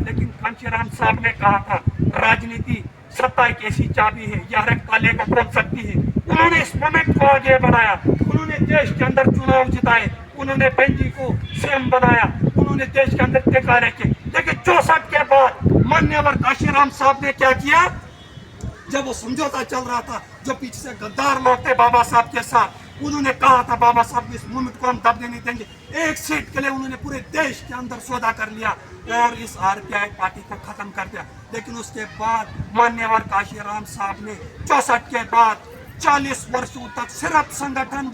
लेकिन कांशीराम साहब ने कहा था राजनीति सत्ता एक ऐसी चाबी है, यह हर एक ताले को खोल सकती है। उन्होंने इस मोमेंट को आगे बढ़ाया, उन्होंने देश के अंदर चुनाव जिताए, उन्होंने बेंजी को सीएम बनाया, उन्होंने देश के अंदर टिका रखे। लेकिन 64 के बाद मान्यवर कांशीराम साहब ने क्या किया, जब वो समझौता चल रहा था, जो पीछे से गद्दार लोग थे बाबा साहब के साथ, उन्होंने कहा था बाबा साहब इस मूवमेंट को हम दबने नहीं देंगे। एक सीट के लिए उन्होंने पूरे देश के अंदर सौदा कर लिया और इस आरपीआई पार्टी को खत्म कर दिया। लेकिन उसके बाद मान्यवर कांशीराम साहब ने 64 के बाद 40 वर्षों तक सिर्फ संगठन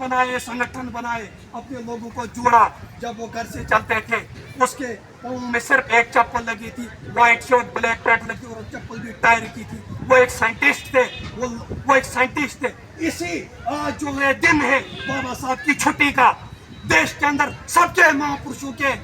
बनाए, अपने लोगों को जोड़ा। जब वो घर से चलते थे उसके पाँव में सिर्फ एक चप्पल लगी थी, व्हाइट शर्ट ब्लैक पैंट लगी, और चप्पल भी टायर की थी। वो एक साइंटिस्ट थे, वो एक साइंटिस्ट थे। इसी आज जो ये दिन है बाबा साहब की छुट्टी का, देश के अंदर सबके महापुरुषों के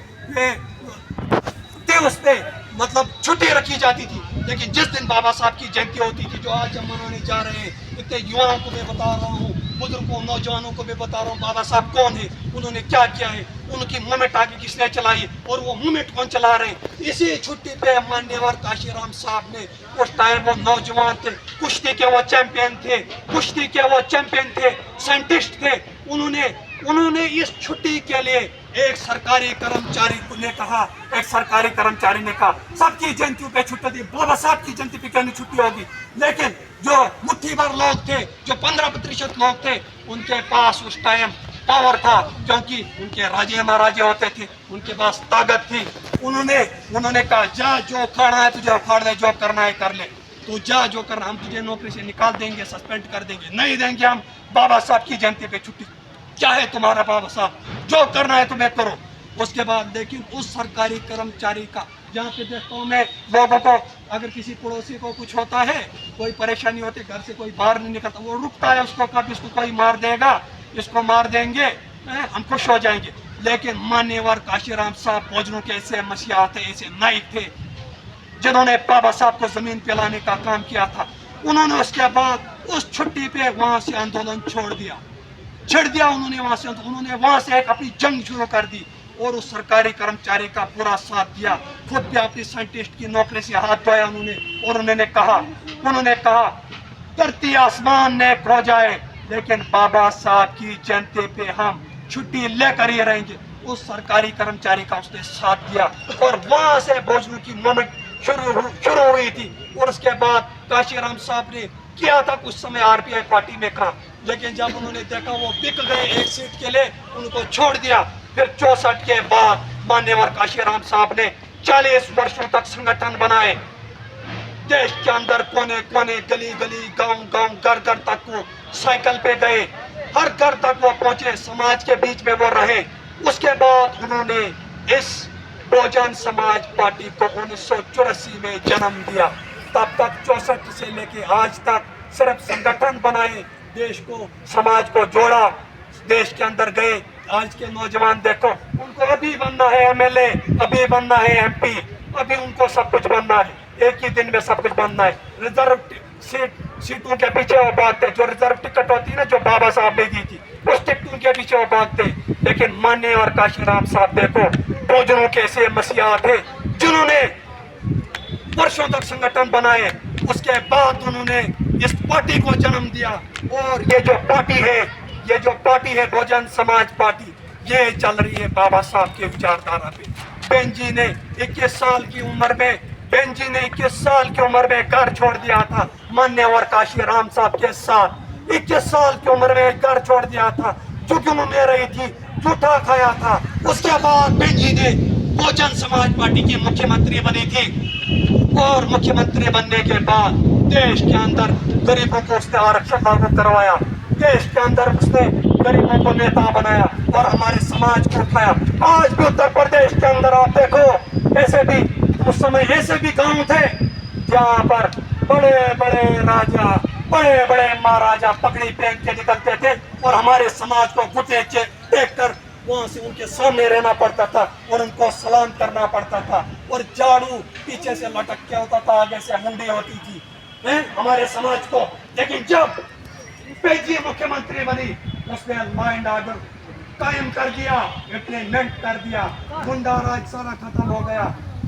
दिवस पे मतलब छुट्टी रखी जाती थी। लेकिन जिस दिन बाबा साहब की जयंती होती थी, जो आज हम मनाने जा रहे हैं, इतने युवाओं को मैं बता रहा हूँ, बुजुर्गों नौजवानों को भी बता रहा हूँ बाबा साहब कौन है, उन्होंने क्या किया है, उनकी मूवमेंट आगे किसने चलाई और वो मूवमेंट कौन चला रहे हैं। इसी छुट्टी पे मान्यवर कांशीराम साहब ने, उस टाइम वो नौजवान थे, कुश्ती के वो चैंपियन थे, साइंटिस्ट थे। उन्होंने इस छुट्टी के लिए एक सरकारी कर्मचारी ने कहा सबकी जयंतियों पे छुट्टी दी, बाबा साहब की जयंती पे क्यों नहीं छुट्टी होगी। लेकिन जो मुट्ठी भर लोग थे, जो 15% लोग थे, उनके पास उस टाइम पावर था, क्योंकि उनके राजे महाराजे होते थे, उनके पास ताकत थी। उन्होंने कहा जा, जो खाना है तुझे उखाड़ दे, जो करना है कर ले, तू जा, जो करना, हम तुझे नौकरी से निकाल देंगे, सस्पेंड कर देंगे, नहीं देंगे हम बाबा साहब की जयंती पे छुट्टी, चाहे तुम्हारा बाबा साहब, जो करना है तुम्हें करो। उसके बाद लेकिन उस सरकारी कर्मचारी का, जहाँ पे देखता हूँ मैं लोगों को, अगर किसी पड़ोसी को कुछ होता है, कोई परेशानी होती है, घर से कोई बाहर नहीं निकलता, वो रुकता है, उसको कब इसको कोई मार देगा, इसको मार देंगे, हम खुश हो जाएंगे। लेकिन मान्यवर कांशीराम साहब भोजनों के ऐसे मसीहा थे, ऐसे नाइक थे, जिन्होंने बाबा साहब को जमीन पे लाने का काम किया था। उन्होंने उसके बाद उस छुट्टी पे वहां से आंदोलन छोड़ दिया, उन्होंने वहां से एक अपनी जंग शुरू कर दी और उस सरकारी कर्मचारी का पूरा साथ दिया। खुद भी अपनी साइंटिस्ट की नौकरी से हाथ धोया उन्होंने, और उन्होंने कहा धरती आसमान ने खो जाए, लेकिन बाबा साहब की जयंती पे हम छुट्टी लेकर ही रहेंगे। उस सरकारी कर्मचारी का उसने साथ दिया और वहां से भोजनों की मूवमेंट शुरू हुई थी। और उसके बाद कांशीराम साहब ने किया था कुछ समय आरपीआई पार्टी में काम, लेकिन जब उन्होंने देखा वो बिक गए एक सीट के लिए, उनको छोड़ दिया। फिर 64 के बाद मान्यवर कांशीराम साहब ने 40 वर्षों तक संगठन बनाए, देश के अंदर कोने कोने, गली गली, गांव गांव, घर घर तक वो साइकिल पे गए, हर घर तक वो पहुंचे, समाज के बीच में वो रहे। उसके बाद उन्होंने इस बहुजन समाज पार्टी को 1984 में जन्म दिया। तब तक 64 से लेके आज तक सिर्फ संगठन बनाए, देश को, समाज को जोड़ा, देश के अंदर गए। आज के नौजवान देखो, उनको अभी बनना है एमएलए, अभी बनना है एमपी, अभी उनको सब कुछ बनना है, एक ही दिन में सब कुछ बनना है। रिजर्व सीटों के पीछे वो भागते, जो रिजर्व टिकट होती है ना, जो बाबा साहब ने दी थी, उस टिकटों के पीछे वो भागते। लेकिन मान्यवर कांशीराम साहब देखो, बहुजनों के ऐसे मसीहा थे, जिन्होंने वर्षों तक संगठन बनाए। उसके बाद उन्होंने इस पार्टी को जन्म दिया, और ये जो पार्टी है बहुजन समाज पार्टी, ये चल रही है बाबा साहब के विचारधारा पे। बेंजी ने 21 साल की उम्र में घर छोड़ दिया था मान्यवर कांशीराम साहब के साथ। 21 साल की उम्र में घर छोड़ दिया था, चुगली ले रही थी, जूठा खाया था। उसके बाद बेंजी ने बहुजन समाज पार्टी की मुख्यमंत्री बनी थी, और मुख्यमंत्री बनने के बाद देश के अंदर गरीबों को उसने आरक्षण लागू करवाया, देश के अंदर उसने गरीबों को नेता बनाया और हमारे समाज को उठाया। आज भी उत्तर प्रदेश के अंदर आप देखो, उस समय ऐसे भी गांव थे जहाँ पर बड़े बड़े राजा, बड़े बड़े महाराजा पगड़ी पहन के निकलते थे, और हमारे समाज को घुटे देख कर वहां से उनके सामने रहना पड़ता था और उनको सलाम करना पड़ता था, और झाड़ू पीछे से लटक के होता था, आगे से मुंडी होती थी हमारे समाज को। लेकिन जब बेंजी मुख्यमंत्री बनी, उसने माइंड ऑर्डर कायम कर दिया, इम्प्लीमेंट कर दिया, गुंडा राज सारा खत्म हो गया।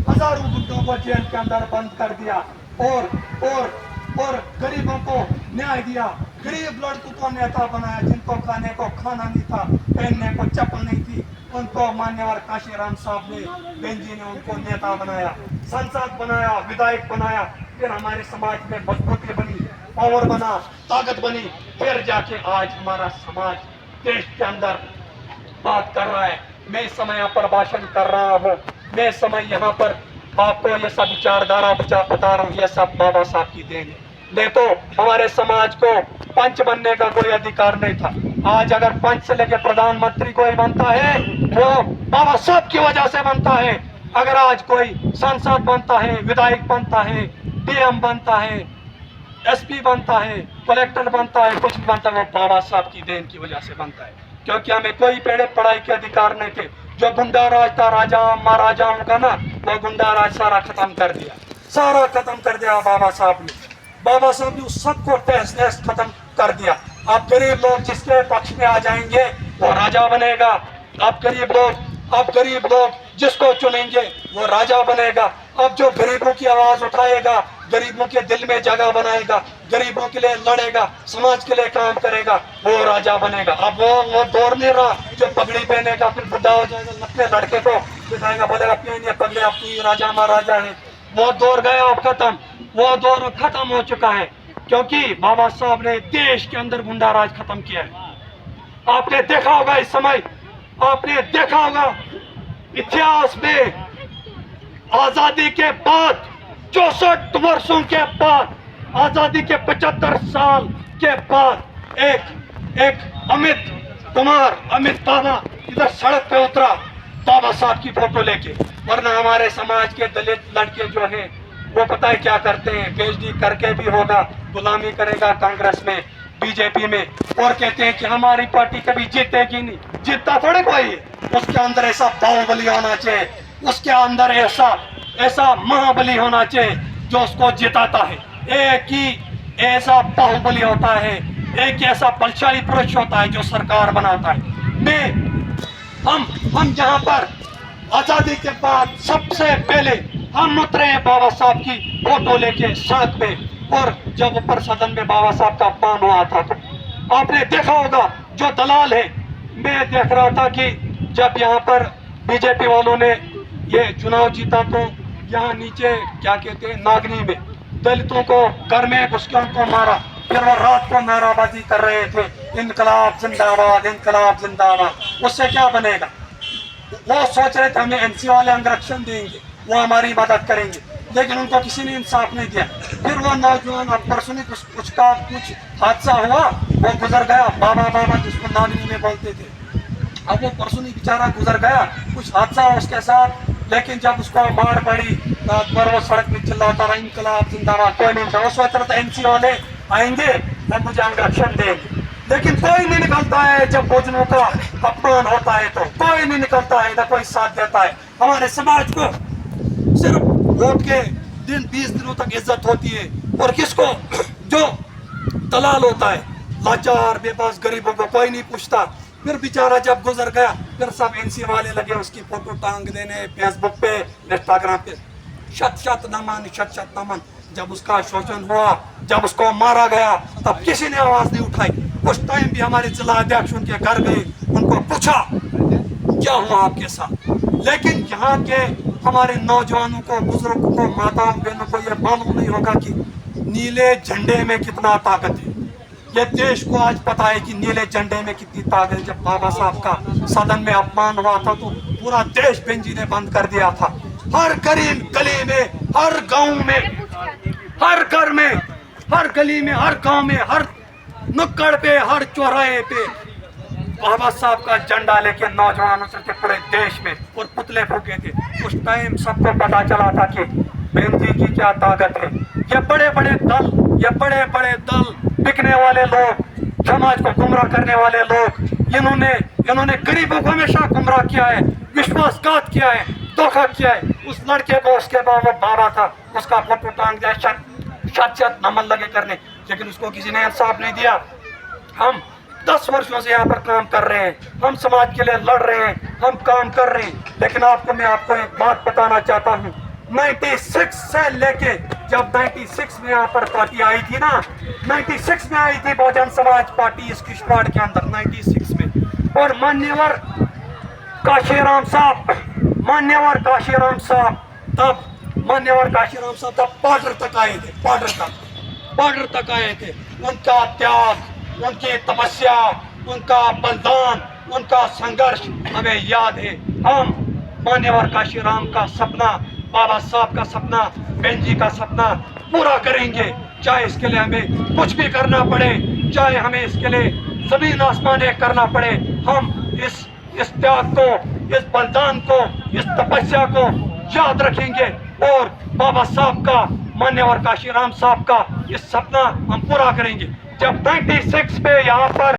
हजारों गुंडों को जेल के अंदर बंद कर दिया और और और गरीबों को न्याय दिया। गरीब लड़कों को नेता बनाया, जिनको खाने को खाना नहीं था, पहनने को चप्पल नहीं थी, उनको मान्यवर काशीराम साहब ने, बेंजी ने उनको नेता बनाया, सांसद बनाया, विधायक बनाया। फिर हमारे समाज में मजबूती बनी, पावर बना, ताकत बनी। फिर जाके आज हमारा समाज देश के अंदर बात कर रहा है। मैं इस समय यहाँ पर भाषण कर रहा हूँ, मैं इस समय यहाँ पर आपको ये सब विचारधारा बता रहा हूँ, ये सब बाबा साहब की देन है। नहीं तो हमारे समाज को पंच बनने का कोई अधिकार नहीं था। आज अगर पंच से लेकर प्रधानमंत्री कोई बनता है वो बाबा साहब की वजह से बनता है। अगर आज कोई सांसद बनता है, विधायक बनता है, डीएम बनता है, एसपी बनता है, कलेक्टर बनता है, कुछ भी बनता है, वो बाबा साहब की देन की वजह से बनता है। क्योंकि हमें कोई पहले पढ़ाई के अधिकार नहीं थे। जो गुंडा राज था राजा महाराजाओं का ना, वो गुंडा राज सारा खत्म कर दिया, सारा खत्म कर दिया बाबा साहब ने। बाबा साहब ने उस सबको तहस नहस खत्म कर दिया। अब गरीब लोग जिसके पक्ष में आ जाएंगे वो राजा बनेगा। अब गरीब लोग जिसको चुनेंगे वो राजा बनेगा। अब जो गरीबों की आवाज उठाएगा, गरीबों के दिल में जगह बनाएगा, गरीबों के लिए लड़ेगा, समाज के लिए काम करेगा, वो राजा बनेगा। अब वो दौर नहीं रहा जो पगड़ी पहनेगा फिर बुढ़ा हो जाएगा, अपने लड़के को दिखाएगा, बोलेगा पहनिए पगड़ी, अब तू राजा महाराजा है। वो दौर गया, अब खत्म, वो दौर खत्म हो चुका है। क्योंकि बाबा साहब ने देश के अंदर गुंडा राज खत्म किया है। आपने देखा होगा इस समय, आपने देखा होगा इतिहास में आजादी के बाद 64 वर्षों के बाद, आजादी के 75 साल के बाद एक अमित बाबा इधर सड़क पे उतरा बाबा साहब की फोटो लेके। वरना हमारे समाज के दलित लड़के जो हैं वो पता है क्या करते हैं, पीएचडी करके भी होगा, गुलामी करेगा कांग्रेस में, बीजेपी में, और कहते हैं कि हमारी पार्टी कभी जीतेगी नहीं। जीतता थोड़े कोई, उसके अंदर ऐसा बाहुबली होना चाहिए, उसके अंदर ऐसा महाबली होना चाहिए जो उसको जिताता है। एक ही ऐसा बाहुबली होता है, एक ऐसा बलशाली पुरुष होता है जो सरकार बनाता है। हम यहाँ पर आजादी के बाद सबसे पहले हम उतरे हैं बाबा साहब की फोटो लेके सड़क पे। और जब ऊपर सदन में बाबा साहब का अपमान हुआ था तो आपने देखा होगा जो दलाल है, मैं देख रहा था कि जब यहाँ पर बीजेपी वालों ने ये चुनाव जीता तो यहाँ नीचे क्या कहते हैं नागनी में दलितों को घर में घुस के उनको मारा। फिर वो रात को नाराबाजी कर रहे थे, इनकलाब जिंदाबाद, इनकलाब जिंदाबाद। उससे क्या बनेगा? वो सोच रहे थे हमें एनसी वाले अंगरक्षण देंगे, वो हमारी मदद करेंगे, लेकिन उनको किसी ने इंसाफ नहीं दिया। फिर वो नौजवान परसों कुछ हादसा हुआ, वो गुजर गया, बाबा जिसको नागनी में बोलते थे। अब वो परसों बेचारा गुजर गया, कुछ हादसा हुआ उसके साथ, लेकिन जब उसको मार पड़ी रात भर वो सड़क में चिल्लाता रहा इनकलाब जिंदाबाद, कोई नहीं था। वो सोच रहा था एनसी वाले आएंगे और मुझे अंगरक्षण देंगे, लेकिन कोई नहीं निकलता है। जब भोजनों का अपमान होता है तो कोई नहीं निकलता है, ना कोई साथ देता है। हमारे समाज को सिर्फ वोट के दिन 20 दिनों तक इज्जत होती है, और किसको? जो दलाल होता है, लाचार बेबस गरीबों को कोई नहीं पूछता। फिर बेचारा जब गुजर गया, फिर सब एनसी वाले लगे उसकी फोटो टांग देने फेसबुक पे, इंस्टाग्राम पे, शत नमन। जब उसका शोषण हुआ, जब उसको मारा गया, तब किसी ने आवाज नहीं उठाई। उस टाइम भी हमारे जिला अध्यक्ष उनके घर गए, उनको पूछा क्या हुआ आपके साथ। लेकिन यहाँ के हमारे नौजवानों को, बुजुर्गों को, माताओं बहनों को यह मालूम नहीं होगा कि नीले झंडे में कितना ताकत है। ये देश को आज पता है कि नीले झंडे में कितनी ताकत है। जब बाबा साहब का सदन में अपमान हुआ था तो पूरा देश बेंजी ने बंद कर दिया था। हर गरीब गली में, हर गांव में, हर घर में, हर गली में, हर गांव में, हर नुक्कड़ पे, हर चौराहे पे बाबा साहब का झंडा लेके नौजवान उतरते पूरे देश में और पुतले फूके थे। उस टाइम सबको पता चला था कि बेंजी की क्या ताकत है। ये बड़े बड़े दल बिकने वाले लोग, समाज को गुमराह करने वाले लोग, इन्होंने गरीबों को हमेशा गुमराह किया है, विश्वासघात किया है, धोखा किया है। उस लड़के को उसके बाद वो बाबा था, उसका फोटो टांग दिया, शत नमन लगे करने, लेकिन उसको किसी ने इंसाफ नहीं दिया। हम 10 वर्षों से यहाँ पर काम कर रहे हैं, हम समाज के लिए लड़ रहे हैं, हम काम कर रहे हैं। लेकिन मैं आपको एक बात बताना चाहता हूँ, 96 से लेके, जब 96 में यहाँ पर पार्टी आई थी ना, 96 में आई थी बहुजन समाज पार्टी इस किश्तवाड़ के अंदर 96 में। और मान्यवर काशीराम साहब तब बॉर्डर तक आए थे, बॉर्डर तक आए थे। उनका त्याग, उनकी तपस्या, उनका बलिदान, उनका संघर्ष हमें याद है। हम मान्यवर काशीराम का सपना, बाबा साहब का सपना, बहन जी का सपना पूरा करेंगे, चाहे इसके लिए हमें कुछ भी करना पड़े, चाहे हमें इसके लिए जमीन आसमान एक करना पड़े। हम इस त्याग को, इस बलिदान को, इस तपस्या को याद रखेंगे और बाबा साहब का, मान्यवर काशीराम साहब का इस सपना हम पूरा करेंगे। जब 96 पे यहाँ पर